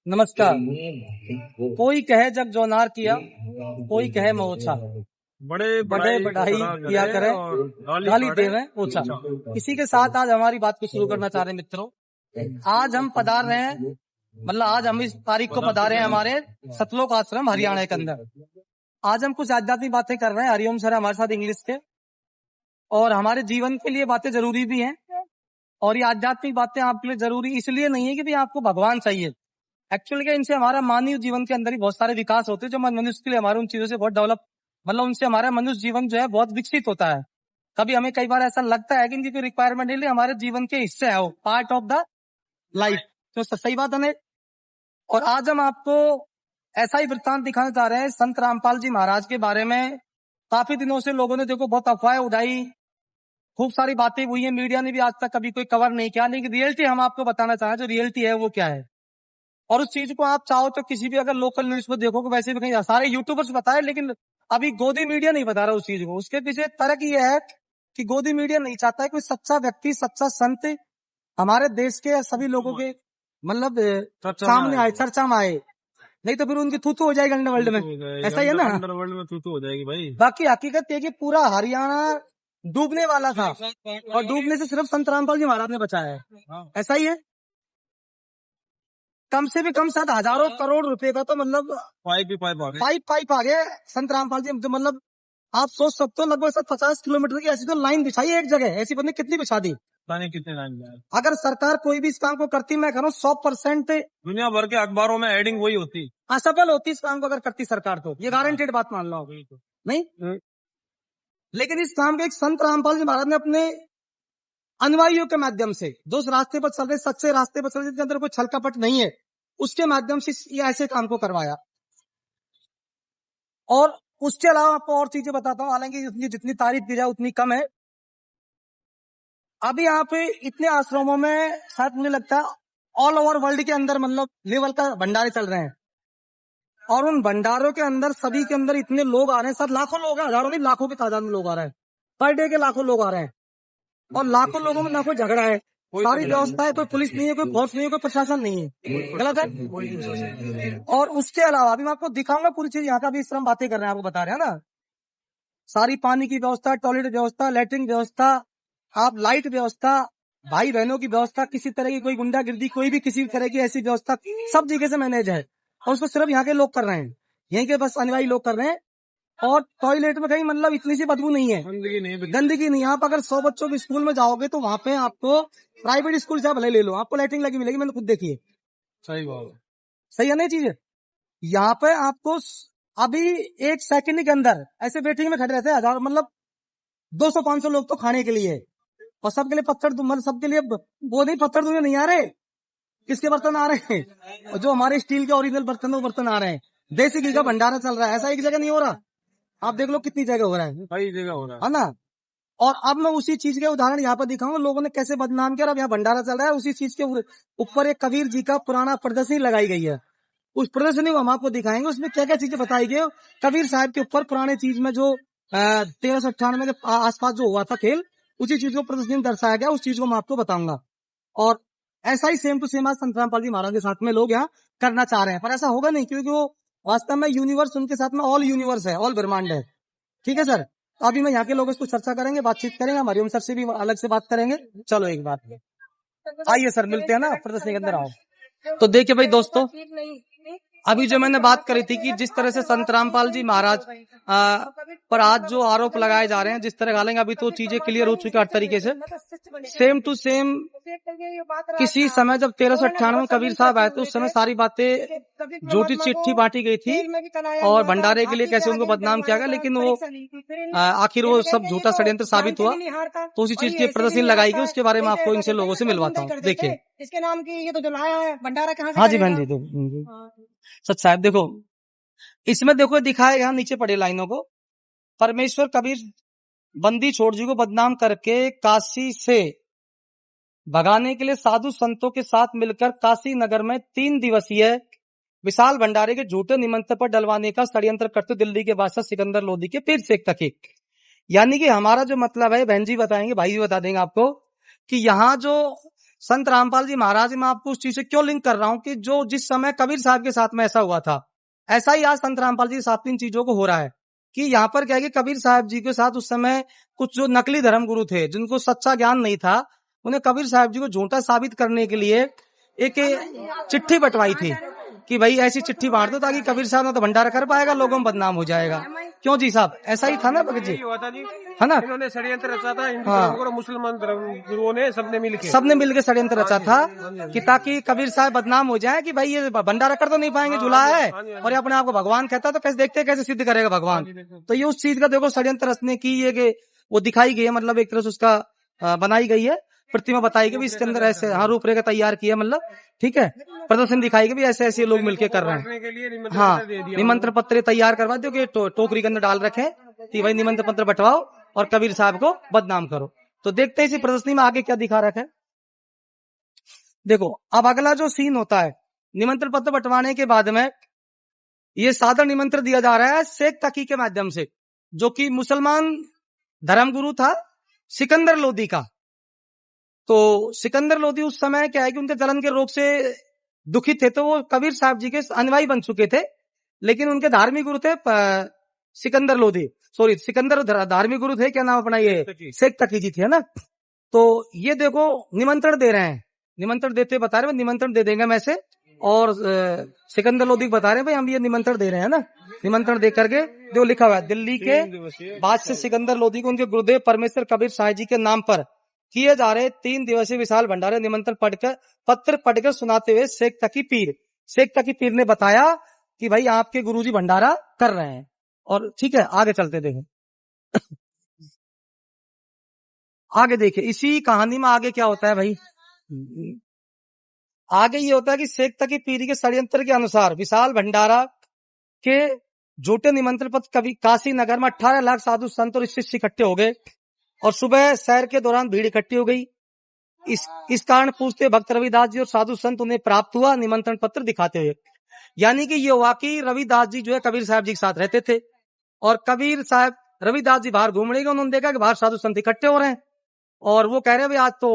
नमस्कार। कोई कहे जग जोनार किया, कोई कहे मोछा, बड़े बढ़ाई किया करे, गाली देवे ओछा। इसी के साथ आज हमारी बात को शुरू करना चाह रहे हैं मित्रों। आज हम पधार रहे हैं, मतलब आज हम इस तारीख को पधारे हैं हमारे सतलोक आश्रम हरियाणा के अंदर। आज हम कुछ आध्यात्मिक बातें कर रहे हैं। हरिओम सर हमारे साथ इंग्लिश के, और हमारे जीवन के लिए बातें जरूरी भी हैं। और ये आध्यात्मिक बातें आपके लिए जरूरी इसलिए नहीं है कि भाई आपको भगवान चाहिए। एक्चुअली क्या, इनसे हमारा मानव जीवन के अंदर ही बहुत सारे विकास होते हैं जो मनुष्य के लिए हमारे उन चीजों से बहुत डेवलप, मतलब उनसे हमारा मनुष्य जीवन जो है बहुत विकसित होता है। कभी हमें कई बार ऐसा लगता है कि इनकी कोई रिक्वायरमेंट नहीं, हमारे जीवन के हिस्से है, वो पार्ट ऑफ द लाइफ। तो सही बात है ना। और आज हम आपको ऐसा ही वृत्तांत दिखाना चाह रहे हैं संत रामपाल जी महाराज के बारे में। काफी दिनों से लोगों ने देखो बहुत अफवाहें उड़ाई, खूब सारी बातें हुई है, मीडिया ने भी आज तक कभी कोई कवर नहीं किया, लेकिन रियलिटी हम आपको बताना चाह रहे हैं। जो रियलिटी है वो क्या है, और उस चीज को आप चाहो तो किसी भी अगर लोकल न्यूज पर देखोगे, वैसे भी कहीं सारे यूट्यूबर्स बताए, लेकिन अभी गोदी मीडिया नहीं बता रहा उस चीज को। उसके पीछे तर्क ये है कि गोदी मीडिया नहीं चाहता है कोई सच्चा व्यक्ति, सच्चा संत हमारे देश के सभी लोगों के मतलब सामने आए, चर्चा में आए, नहीं तो फिर उनकी थूथू हो जाएगी अंडरवर्ल्ड में। ऐसा ही है ना, अंडरवर्ल्ड में थूथू हो जाएगी भाई। बाकी हकीकत ये कि पूरा हरियाणा डूबने वाला था, और डूबने से सिर्फ संत रामपाल जी महाराज ने बचाया है। ऐसा ही है। कम से भी कम साथ हजारों करोड़ रुपए का तो मतलब पाइप आ गए संत रामपाल जी। तो मतलब आप सोच सकते हो, लगभग 50 किलोमीटर की ऐसी तो लाइन बिछाई है एक जगह, ऐसी पता नहीं कितनी बिछा दी। कितने लाइन। अगर सरकार कोई भी इस काम को करती, मैं कह रहा हूँ 100% दुनिया भर के अखबारों में हेडिंग वही होती, असफल होती इस काम को अगर करती सरकार, तो ये गारंटेड बात मान लो नहीं। लेकिन इस काम को एक संत रामपाल जी महाराज ने अपने अनुयायियों के माध्यम से, जो उस रास्ते पर चल रहे, सच्चे रास्ते पर चल रहे, जिसके अंदर कोई छल कपट नहीं है, उसके माध्यम से ये ऐसे काम को करवाया। और उसके अलावा आपको और चीजें बताता हूँ, हालांकि जितनी तारीफ की जाए उतनी कम है। अभी यहाँ पे इतने आश्रमों में शायद मुझे लगता है ऑल ओवर वर्ल्ड के अंदर मतलब लेवल का भंडारे चल रहे हैं, और उन भंडारों के अंदर सभी के अंदर इतने लोग आ रहे हैं, शायद लाखों लोग हैं, हजारों नहीं लाखों की तादाद में लोग आ रहे हैं, पर डे के लाखों लोग आ रहे हैं। और लाखों लोगों में ना कोई झगड़ा है, सारी व्यवस्था है, कोई पुलिस नहीं है, कोई फोर्स नहीं है, कोई प्रशासन नहीं है, गलत है। और उसके अलावा अभी मैं आपको दिखाऊंगा पूरी चीज, यहाँ का भी श्रम बातें कर रहे हैं, आपको बता रहे हैं ना। सारी पानी की व्यवस्था, टॉयलेट व्यवस्था, लैट्रिन व्यवस्था, आप लाइट व्यवस्था, भाई बहनों की व्यवस्था, किसी तरह की कोई गुंडागिर्दी, कोई भी किसी तरह की ऐसी व्यवस्था सब जगह से मैनेज है। और उसको सिर्फ यहाँ के लोग कर रहे हैं, यहीं के बस अनुयायी लोग कर रहे हैं। और टॉयलेट में कहीं मतलब इतनी सी बदबू नहीं है, गंदगी नहीं। आप अगर 100 बच्चों के स्कूल में जाओगे तो वहाँ पे आपको प्राइवेट स्कूल से भले ले लो, आपको लैट्रिन लगी मिलेगी, मैंने खुद देखी है। सही बात, सही है ना चीज। यहाँ पे आपको अभी एक सेकंड के अंदर ऐसे वेटिंग में खड़े रहते हैं हजार, मतलब 200-500 लोग तो खाने के लिए, और सबके लिए पत्थर, मतलब सबके लिए वो नहीं, पत्थर दुनिया नहीं आ रहे, किसके बर्तन आ रहे हैं, और जो हमारे स्टील के ओरिजिनल बर्तन, वो बर्तन आ रहे हैं। देसी घी का भंडारा चल रहा है, ऐसा एक जगह नहीं हो रहा, आप देख लो कितनी जगह हो रहा है, कई जगह हो रहा है ना। और अब मैं उसी चीज के उदाहरण यहाँ पर दिखाऊंगा, लोगों ने कैसे बदनाम किया। अब यहाँ भंडारा चल रहा है, उसी चीज के ऊपर एक कबीर जी का पुराना प्रदर्शनी लगाई गई है। उस प्रदर्शनी को हम आपको दिखाएंगे, उसमें क्या क्या चीजें बताई गई। कबीर साहब के ऊपर पुराने चीज में जो 1398 के आसपास जो हुआ था खेल, उसी चीज को प्रदर्शनी में दर्शाया गया, उस चीज को मैं आपको बताऊंगा। और ऐसा ही सेम टू सेम आज संत रामपाल जी महाराज के साथ में लोग यहाँ करना चाह रहे हैं, पर ऐसा होगा नहीं, क्योंकि वो वास्तव में यूनिवर्स उनके साथ में ऑल यूनिवर्स है, ऑल ब्रह्मांड है। ठीक है सर, अभी मैं यहाँ के लोगों से चर्चा करेंगे, बातचीत करेंगे, हमारी हरिओम सर से भी अलग से बात करेंगे। चलो एक बात, आइए सर मिलते हैं ना, प्रदर्शनी के अंदर आओ। तो देखिए भाई दोस्तों, अभी जो मैंने बात करी थी कि जिस तरह से संत रामपाल जी महाराज पर आज जो आरोप लगाए जा रहे हैं, जिस तरह हालेंगे अभी तो चीजें क्लियर हो चुकी है हर तरीके से। सेम टू सेम किसी समय जब 1398 कबीर साहब आए तो उस समय सारी बातें झूठी चिट्ठी बांटी गई थी, और भंडारे के लिए कैसे उनको बदनाम किया गया, लेकिन वो आखिर वो सब झूठा षड्यंत्र साबित हुआ। तो उसी चीज की प्रदर्शनी लगाई गई, उसके बारे में आपको इनसे लोगों से मिलवाता हूँ। देखिए इसके नाम की ये तो जो लाया है भंडारा कहाँ से? हाँ जी बहन जी, सच साहब देखो, इसमें देखो दिखाया गया नीचे पड़े लाइनों को। परमेश्वर कबीर बंदी छोड़ जी को बदनाम करके काशी से भगाने के लिए साधु संतों के साथ मिलकर काशी नगर में 3 दिवसीय विशाल भंडारे के झूठे निमंत्रण पर डलवाने का षड्यंत्र करते दिल्ली के बादशाह सिकंदर लोदी के पीर से तक। यानी कि हमारा जो मतलब है, बहन जी बताएंगे, भाई भी बता देंगे आपको, कि यहाँ जो संत रामपाल जी महाराज, मैं आपको उस चीज से क्यों लिंक कर रहा हूं कि जो जिस समय कबीर साहब के साथ में ऐसा हुआ था, ऐसा ही आज संत रामपाल जी के साथ इन चीजों को हो रहा है कि यहाँ पर क्या है कि कबीर साहब जी के साथ उस समय कुछ जो नकली धर्म गुरु थे, जिनको सच्चा ज्ञान नहीं था, उन्हें कबीर साहब जी को झूठा साबित करने के लिए एक चिट्ठी बंटवाई थी कि भाई ऐसी चिट्ठी बांट दो ताकि कबीर साहब ना तो भंडारा कर पाएगा, लोगों में बदनाम हो जाएगा। क्यों जी साहब, ऐसा ही था ना भगत जी, हुआ था जी, है ना? इन्होंने षड्यंत्र रचा था हिंदू हाँ। धर्म को और मुसलमान धर्म गुरुओं ने सबने मिलकर षड्यंत्र रचा था कि ताकि कबीर साहब बदनाम हो जाए कि भाई ये भंडारा कर तो नहीं पाएंगे, जुला है और ये अपने आप को भगवान कहता है, तो कैसे देखते हैं कैसे सिद्ध करेगा भगवान। तो ये उस चीज का देखो षड्यंत्र रचने की ये वो दिखाई गई है, मतलब एक तरह से उसका बनाई गई है, प्रतिमा बताई गई इसके अंदर ऐसे रूपरेखा तैयार किया, मतलब ठीक है, प्रदर्शन दिखाई गई ऐसे ऐसे लोग मिलके कर रहे हैं। हाँ, निमंत्रण पत्र तैयार करवा दो कि टोकरी के अंदर डाल रखे कि भाई निमंत्रण पत्र बंटवाओ और कबीर साहब को बदनाम करो। तो देखते हैं इसी प्रदर्शनी में आगे क्या दिखा रखा है। देखो अब अगला जो सीन होता है, निमंत्रण पत्र बंटवाने के बाद में ये सादर निमंत्रण दिया जा रहा है शेख तकी के माध्यम से, जो कि मुसलमान धर्मगुरु था सिकंदर लोदी का। तो सिकंदर लोदी उस समय क्या है कि उनके जलन के रोग से दुखित थे, तो वो कबीर साहब जी के अनुयायी बन चुके थे, लेकिन उनके धार्मिक गुरु थे सिकंदर लोधी, सॉरी सिकंदर धार्मिक गुरु थे, क्या नाम अपना ये शेख तकी जी थे, है ना। तो ये देखो निमंत्रण दे रहे हैं, निमंत्रण देते बता रहे हैं निमंत्रण दे देंगे मैं से, और सिकंदर लोधी बता रहे हैं भाई हम ये निमंत्रण दे रहे हैं ना। निमंत्रण दे करके जो लिखा हुआ है, दिल्ली के बादशाह सिकंदर लोधी को उनके गुरुदेव परमेश्वर कबीर साहिब जी के नाम पर किए जा रहे 3 दिवसीय विशाल भंडारे निमंत्रण पत्र पढ़कर सुनाते हुए शेख तकी पीर ने बताया कि भाई आपके गुरुजी भंडारा कर रहे हैं। और ठीक है, आगे चलते देखें आगे देखिए इसी कहानी में आगे क्या होता है भाई। आगे ये होता है कि शेख तकी पीर के षड्यंत्र के अनुसार विशाल भंडारा के झूठे निमंत्रण पत्र कभी काशी नगर में 18 लाख साधु संत और शिष्य इकट्ठे हो गए और सुबह सैर के दौरान भीड़ इकट्ठी हो गई। इस कारण पूछते भक्त रविदास जी और साधु संत उन्हें प्राप्त हुआ निमंत्रण पत्र दिखाते हुए। यानी कि ये हुआ कि रविदास जी जो है कबीर साहब जी के साथ रहते थे और कबीर साहब रविदास जी बाहर घूम रहे हैं, उन्होंने देखा कि बाहर साधु संत इकट्ठे हो रहे हैं और वो कह रहे हैं भाई आज तो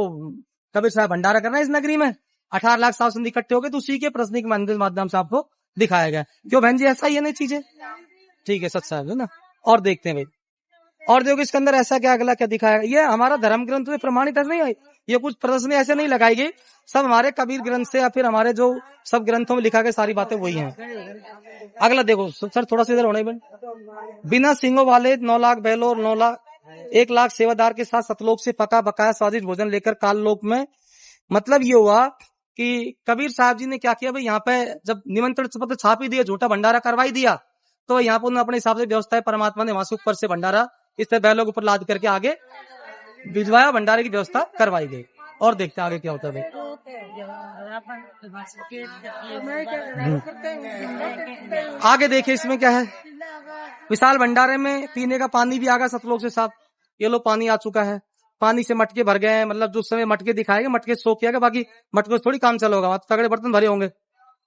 कबीर साहब भंडारा करना है इस नगरी में, 18 लाख साधु संत इकट्ठे हो गए। तो उसी के प्रश्न के माध्यम से आपको दिखाया गया। क्यों बहन जी, ऐसा ही है ना चीजें, ठीक है सच साहब है ना। और देखते हैं भाई, और देखो इसके अंदर ऐसा क्या अगला क्या दिखाया। ये हमारा धर्म ग्रंथ में प्रमाणित नहीं है, ये कुछ प्रदर्शनी ऐसे नहीं लगाई गई, सब हमारे कबीर ग्रंथ से या फिर हमारे जो सब ग्रंथों में लिखा गया सारी बातें वही हैं। अगला देखो सर, थोड़ा सा इधर होने बन। बिना सिंगों वाले 9 लाख बैलों और 1 लाख सेवादार के साथ सतलोक से पका बकाया स्वादिष्ट भोजन लेकर काललोक में। मतलब ये हुआ कि कबीर साहब जी ने क्या किया भाई, यहाँ पे जब निमंत्रण पत्र छाप ही दिया, झूठा भंडारा करवाई दिया, तो यहाँ पर उन्होंने अपने हिसाब से व्यवस्था है, परमात्मा ने वहां से ऊपर से भंडारा इस तरह बैलों के ऊपर लाद करके आगे भिजवाया, भंडारे की व्यवस्था करवाई गई। और देखते आगे क्या होता है भाई। आगे देखिए इसमें क्या है। विशाल भंडारे में पीने का पानी भी आ गया सतलोक से साफ, ये लो पानी आ चुका है, पानी से मटके भर गए हैं, मतलब जो समय मटके दिखाएंगे मटके सो किया गया, बाकी मटके से थोड़ी काम चल होगा, तगड़े बर्तन भरे होंगे।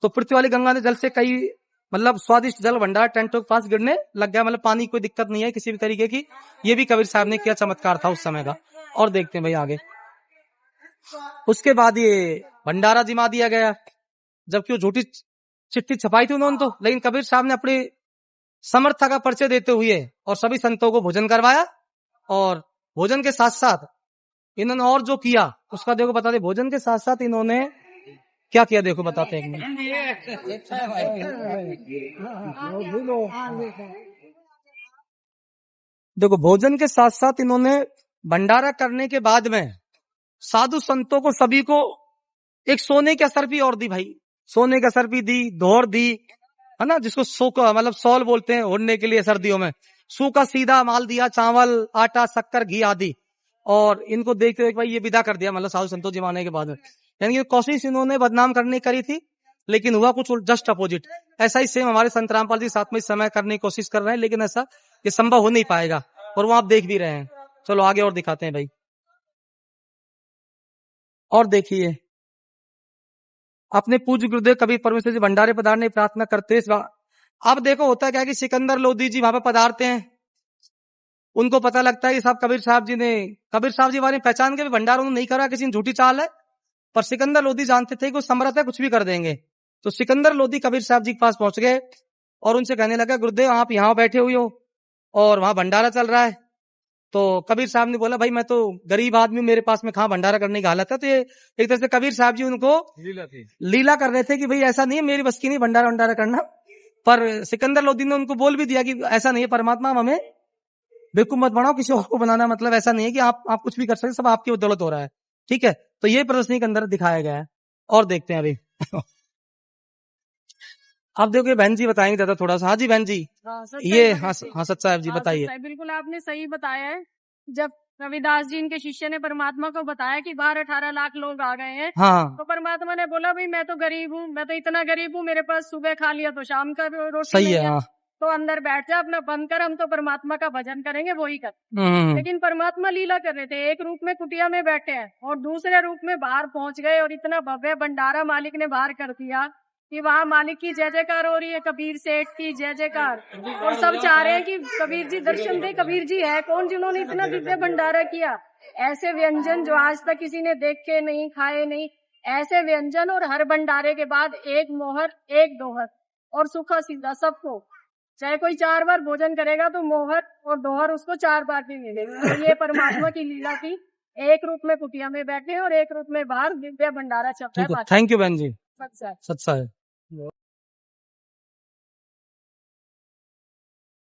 तो पृथ्वी वाली गंगा ने जल से कई मतलब स्वादिष्ट जल भंडार टेंटों के पास गिरने लग गया, मतलब पानी कोई दिक्कत नहीं है किसी भी तरीके की। ये भी कबीर साहब ने किया चमत्कार था उस समय का। और देखते हैं भाई आगे। उसके बाद ये भंडारा जिमा दिया गया, जबकि वो झूठी चिट्ठी छपाई थी उन्होंने तो, लेकिन कबीर साहब ने अपनी समर्थ का परिचय देते हुए और सभी संतों को भोजन करवाया। और भोजन के साथ साथ इन्होंने और जो किया उसका देखो बता दे। भोजन के साथ साथ इन्होंने क्या किया देखो बताते हैं। देखो भोजन के साथ साथ इन्होंने भंडारा करने के बाद में साधु संतों को सभी को एक सोने की असरपी और दी भाई, सोने की असरपी दी, धोर दी, है ना, जिसको सूखा मतलब सॉल बोलते हैं ओढ़ने के लिए सर्दियों में, सूखा सीधा माल दिया, चावल आटा शक्कर घी आदि। और इनको देखते हुए भाई ये विदा कर दिया, मतलब साधु संतों जिमाने के बाद में। यानी कि कोशिश इन्होंने बदनाम करने करी थी, लेकिन हुआ कुछ जस्ट अपोजिट। ऐसा ही सेम हमारे संत रामपाल जी साथ में इस समय करने की कोशिश कर रहे हैं, लेकिन ऐसा ये संभव हो नहीं पाएगा, और वो आप देख भी रहे हैं। चलो आगे और दिखाते हैं भाई। और देखिए अपने पूज्य गुरुदेव कबीर परमेश्वर जी भंडारे पधारने की प्रार्थना करते हैं। अब देखो होता क्या कि सिकंदर लोधी जी वहां पे पधारते हैं, उनको पता लगता है कि साहब कबीर साहब जी बारे में पहचान के भी भंडारा उन्होंने नहीं करा, किसी ने झूठी चाल है, पर सिकंदर लोधी जानते थे कि वो समर्थ है, कुछ भी कर देंगे। तो सिकंदर लोधी कबीर साहब जी के पास पहुंच गए और उनसे कहने लगा, गुरुदेव आप यहाँ बैठे हुए हो और वहां भंडारा चल रहा है। तो कबीर साहब ने बोला, भाई मैं तो गरीब आदमी, मेरे पास में कहाँ भंडारा करने की हालत है। तो ये एक तरह से कबीर साहब जी उनको लीला कर रहे थे कि भाई ऐसा नहीं है, मेरी बस की नहीं भंडारा भंडारा करना। पर सिकंदर लोधी ने उनको बोल भी दिया कि ऐसा नहीं है परमात्मा, हमें बेवकूफ मत बनाओ, किसी और को बनाना मतलब ऐसा नहीं है कि आप कुछ भी कर सकते, सब आपकी बदौलत हो रहा है। ठीक है, तो ये प्रदर्शनी के अंदर दिखाया गया है। और देखते हैं अभी आप देखिए, बहन जी बताएंगे ज्यादा थोड़ा सा। हाँ जी बहन जी, ये हाँ सच साहब जी बताइए। बिल्कुल आपने सही बताया है। जब रविदास जी इनके शिष्य ने परमात्मा को बताया कि बाहर 18 लाख लोग आ गए हैं, हाँ तो परमात्मा ने बोला, भाई मैं तो गरीब हूँ, मैं तो इतना गरीब हूँ, मेरे पास सुबह खा लिया तो शाम का रोटी सही नहीं है। हाँ तो अंदर बैठ जा, अपना बंद कर, हम तो परमात्मा का भजन करेंगे, वही कर। लेकिन परमात्मा लीला कर रहे थे, एक रूप में कुटिया में बैठे हैं और दूसरे रूप में बाहर पहुंच गए और इतना भव्य भंडारा मालिक ने बाहर कर दिया कि वहाँ मालिक की जय जयकार हो रही है, कबीर सेठ की जय जयकार, और सब चाह रहे हैं कि कबीर जी दर्शन दे। कबीर जी है कौन जिन्होंने इतना दिव्य भंडारा किया? ऐसे व्यंजन जो आज तक किसी ने देखे नहीं, खाए नहीं, ऐसे व्यंजन, और हर भंडारे के बाद एक मोहर, एक दोहर, और सूखा सीधा सबको। चाहे कोई 4 बार भोजन करेगा तो मोहर और दोहर उसको 4 बार भी मिलेगा। तो ये परमात्मा की लीला थी, एक रूप में कुटिया में बैठे और एक रूप में बाहर दिव्य भंडारा चल रहा है। थैंक यू बहन जी, सच है। सच्चा है।